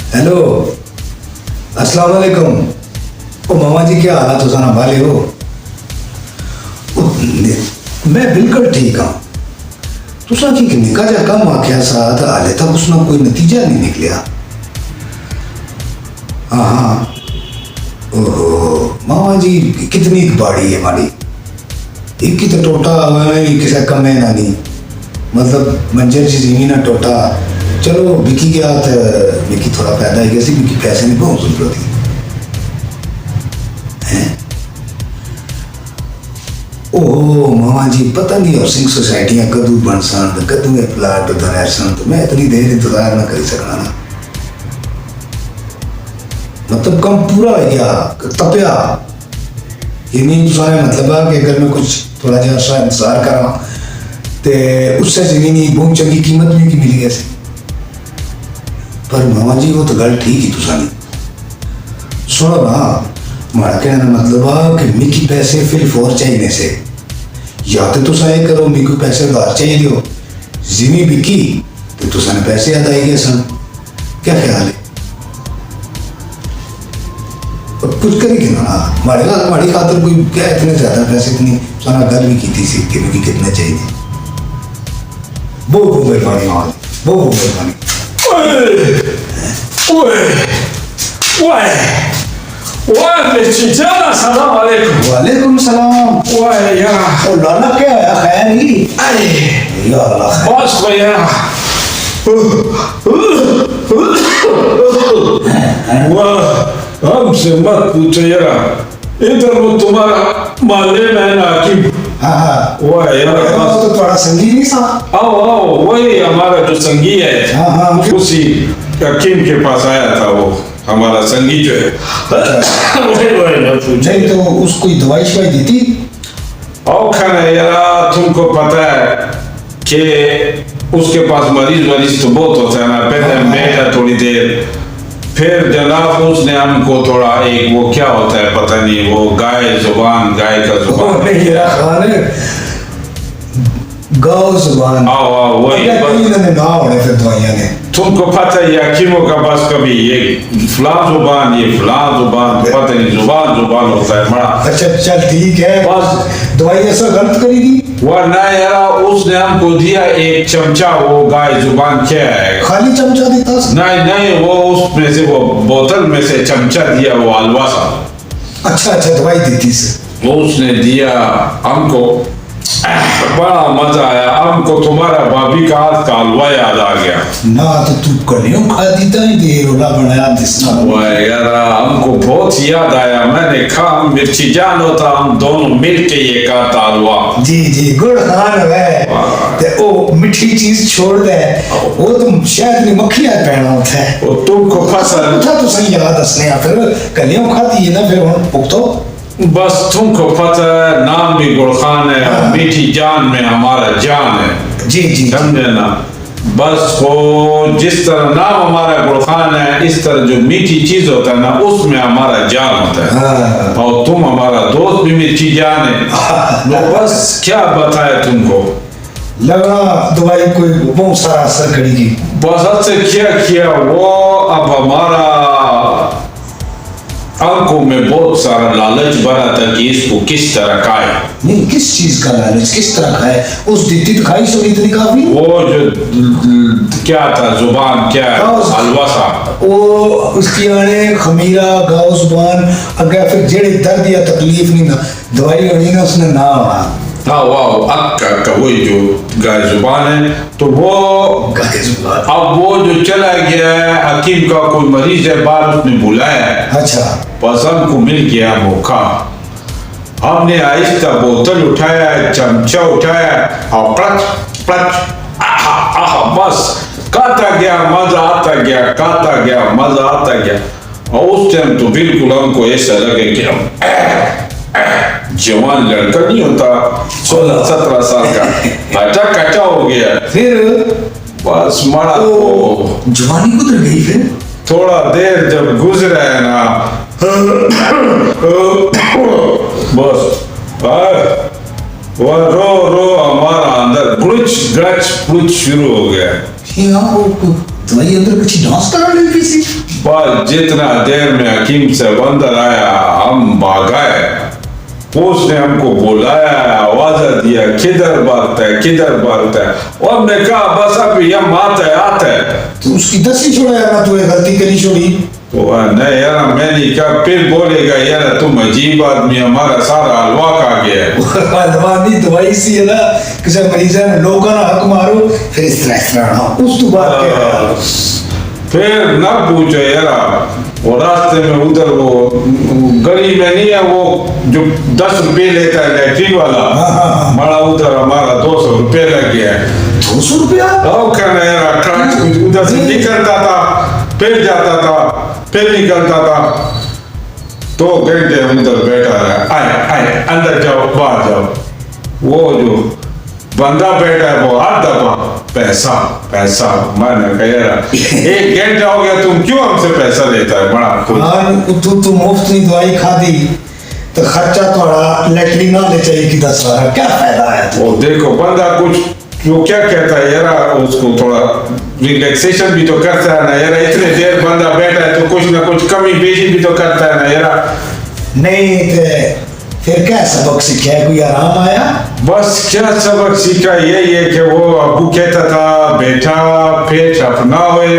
Hello, अस्सलाम वालेकुम। ओ मामा जी, क्या हालत हो जाना वाले हो? मैं बिल्कुल ठीक हाँ। तुसा की निका जा कम आख्या साथ हाले तक उसना कोई नतीजा नहीं निकलिया। हाँ हाँ। ओहो मामा जी, कितनी बाड़ी है हमारी? एक की तो टोटा किसी कम है ना नहीं, मतलब मंजर जी जीवी ना टोटा। चलो विकी के हाथ विकी थोड़ा पैदा है कैसी, विकी पैसे नहीं बहुत जरूरत है। ओहो मामा जी, पता नहीं हाउसिंग सोसाइटियां कदू बन सन, कदू ये प्लाट बना सन, तो मैं इतनी देर इंतजार ना कर सकना ना। मतलब कम पूरा हो गया तपया। ये नहीं सारे मतलब है कि अगर मैं कुछ थोड़ा जहा इंतजार करा तो उससे जमीनी बहुत चंगी कीमत भी की मिली गई। पर मामा जी वो तो गल ठीक ही तुसा नहीं सुनो ना। हमारा कहने का मतलब है कि मिकी पैसे फिर फोर चाहिए से, या तो तुसा ये करो मिकी पैसे उधार चाहिए दियो, जिमी बिकी तो तुसा ने पैसे अदाई गए सन। क्या ख्याल है? कुछ करेगी ना हमारी खातर कोई क्या इतने ज्यादा पैसे इतनी सारा गल भी की थी सीख के भी कितने चाहिए। बहुत मेहरबानी मामा, बहुत मेहरबानी। सलाम वालेकुम। वालेकुम सलाम। यार ओ लाला क्या है? खैर ही? अरे या अल्लाह। बस भैया वाह, हमसे मत पूछो यार, इधर वो तुम्हारा माले में ना कि हाँ हाँ। वाह यार, तो थोड़ा संगी नहीं सा। आओ आओ, वही हमारा जो संगी है। हाँ हाँ। उसी हकीम के पास आया था वो हमारा संगी जो है। नहीं तो उसको दवाई शवाई दी थी? आओ खाना यार, तुमको पता है कि उसके पास मरीज तो बहुत होता है ना। पहले बैठा थोड़ी देर, फिर जनाब उसने हमको थोड़ा एक वो क्या होता है पता नहीं, वो गाय का जुबान गाँव जुबान। आओ आओ वही ना होने फिर दवाइयाँ ने। तुमको पता है हकीमों का बस कभी ये फलां जुबान ये फलां जुबान, पता नहीं जुबान होता है बड़ा। अच्छा चल ठीक है, बस दवाई ऐसा गलत करेगी वरना यार उसने हमको दिया एक चमचा, वो गाय जुबान क्या है, खाली चमचा देता? नहीं वो उसमें से वो बोतल में से चमचा दिया, वो हलवा सा। अच्छा दवाई दी थी से वो उसने दिया हमको, बड़ा मजा आया हमको। तुम्हारा भाभी का हाथ का हलवा याद आ गया ना, तो तू कलियों खा दीता ही दे रोला बनाया दिसना। वाह यार, हमको बहुत याद आया। मैंने कहा मिर्ची जान होता, हम दोनों मिलके ये खाता हलवा। जी गुड़ खान है ते ओ मिठी चीज छोड़ दे, वो तुम शायद में मक्खियां पहना होता है। वो तुमको पसंद था तो सही याद हंसने फिर कलियों खाती है ना, फिर हम पुख्तो बस तुमको पता है नाम भी गुलखान है। हाँ। मीठी जान में हमारा जान है। जी समझे ना? बस वो जिस तरह नाम हमारा गुलखान है, इस तरह जो मीठी चीज होता है ना उसमें हमारा जान होता है। हाँ। और तुम हमारा दोस्त भी मीठी जान है। तो बस क्या बताए तुमको, लगा दवाई कोई बहुत सारा असर करेगी। बस अच्छे किया वो। अब हमारा आंखों में बहुत सारा लालच भरा था कि इसको किस तरह खाए। नहीं, किस चीज का लालच, किस तरह खाए? उस दित्ती तो खाई सो इतनी काफी। वो जो क्या था जुबान क्या है, हलवा सा, वो उसकी आने खमीरा गाँव जुबान अगर फिर जेड़े दर्द या तकलीफ नहीं ना दवाई होनी ना उसने ना आना। हाँ वाह, अक्का वही जो गाय जुबान है, तो वो गाय जुबान। अब वो जो चला गया है, हकीम का कोई मरीज है बाहर, उसने बुलाया है। अच्छा बस हमको मिल गया मौका, हमने आहिस्ता बोतल उठाया, चमचा उठाया और प्लच आहा बस खाता गया, मजा आता गया, खाता गया, मजा आता गया। और उस टाइम तो बिल्कुल हमको ऐसा लगे कि हम जवान लड़का नहीं होता 16-17 साल का, कटा हो गया। फिर बस मारा तो जवानी गुजर गई। फिर थोड़ा देर जब गुजरा है ना बस वो रो हमारा अंदर गुच शुरू हो गया। दवाई अंदर कुछ डांस करा ली थी। बस जितना देर में हकीम से बंदर आया हम भागाए। उसने हमको बुलाया, आवाज दिया किधर भागता है किधर भागता है, और हमने कहा बस अभी हम आते हैं। तो उसकी दसी छोड़ा यार, तूने गलती करी छोड़ी। तो नहीं यार मैंने कहा, फिर बोलेगा यार तुम अजीब आदमी, हमारा सारा हलवा खा गया है। हलवा नहीं दवाई सी है ना, किसी मरीज ने लोगों ना हक मारो फिर इस तरह ना उस तो बात क्या। फिर ना पूछो यार, वो रास्ते में उधर वो गली में नहीं है वो जो 10 रुपये लेता है लैट्रिन वाला, बड़ा उधर हमारा 200 रुपये लग गया है। 200 रुपया? कहना यार ट्रक उधर से निकलता था, फिर जाता था, फिर निकलता था। 2 घंटे उधर बैठा रहा, आए अंदर जाओ बाहर जाओ। वो जो बंदा बैठा है वो हर दफा पैसा पैसा। मैंने कहा यार 1 घंटा हो गया, तुम क्यों हमसे पैसा लेता है? बड़ा तू मुफ्त में दवाई खा दी तो खर्चा थोड़ा लैट्रिन ना ले चाहिए कि 10 बार क्या फायदा है? वो देखो बंदा कुछ वो क्या कहता है यार, उसको थोड़ा रिलैक्सेशन भी तो करता है ना यार। इतने देर बंदा बैठा है तो कुछ ना कुछ कमी पेशी भी तो करता है ना यार। नहीं तो फिर क्या सबक सीखा है? कोई आराम आया? बस क्या सबक सीखा, यही है कि वो अबू कहता था बेटा पेट अपना होए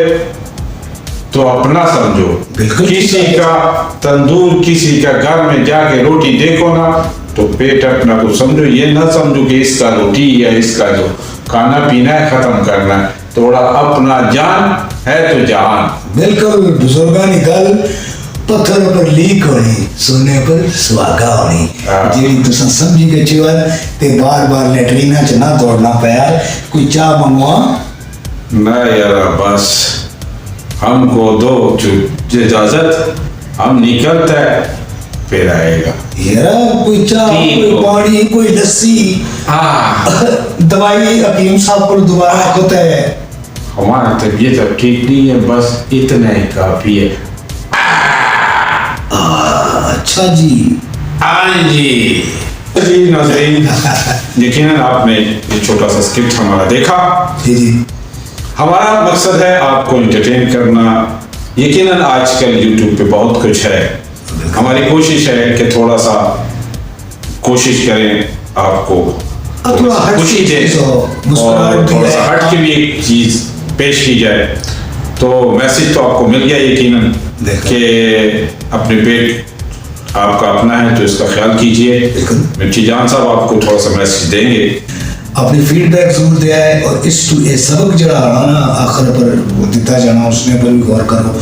तो अपना समझो। बिल्कुल किसी का तंदूर किसी का घर में जाके रोटी देखो ना तो पेट अपना को समझो, ये ना समझो कि इसका रोटी या इसका जो खाना पीना है खत्म करना है। थोड़ा अपना जान है तो जहान। बिल्कुल बुजुर्गानी गल, पत्थर पर लीक होनी सोने पर सुहागा होनी। जी तुम समझी गए जीवन ते बार बार लेटरीना च ना दौड़ना पाया। कोई चाह मंगवा? नहीं यार बस हमको दो इजाजत, हम निकलते हैं फिर आएगा यार। कोई चाह कोई पानी कोई लस्सी दवाई हकीम साहब को दोबारा होता है। हमारा तबीयत अब ठीक नहीं है, बस इतना ही काफी है। अच्छा जी। हाँ जी नाज़रीन, यकीनन आपने ये छोटा सा स्क्रिप्ट हमारा देखा। जी जी। हमारा मकसद है आपको एंटरटेन करना। यकीनन आजकल यूट्यूब पे बहुत कुछ है, हमारी कोशिश है कि थोड़ा सा कोशिश करें आपको खुशी दे और थोड़ा सा हट के भी एक चीज पेश की जाए। तो मैसेज तो आपको मिल गया यकीनन कि अपने पेट आपका अपना है तो इसका ख्याल कीजिए। मिर्ची जान साहब आपको थोड़ा सा मैसेज देंगे, अपनी फीडबैक जरूर दिया है और इस सबक जरा आना आखिर पर दिता जाना उसने पर भी गौर करो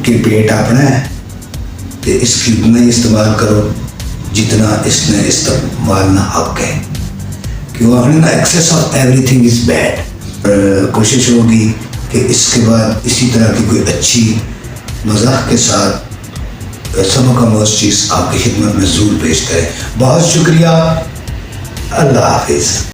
कि पेट अपना है तो इसकी उतना ही इस्तेमाल करो जितना इसने इस्तेमाल ना हक है। कि वो ना excess of everything is bad. कोशिश होगी कि इसके बाद इसी तरह की कोई अच्छी मजाक के साथ सबक आमोज़ चीज़ आपकी खिदमत में ज़रूर पेश करें। बहुत शुक्रिया। अल्लाह हाफिज़।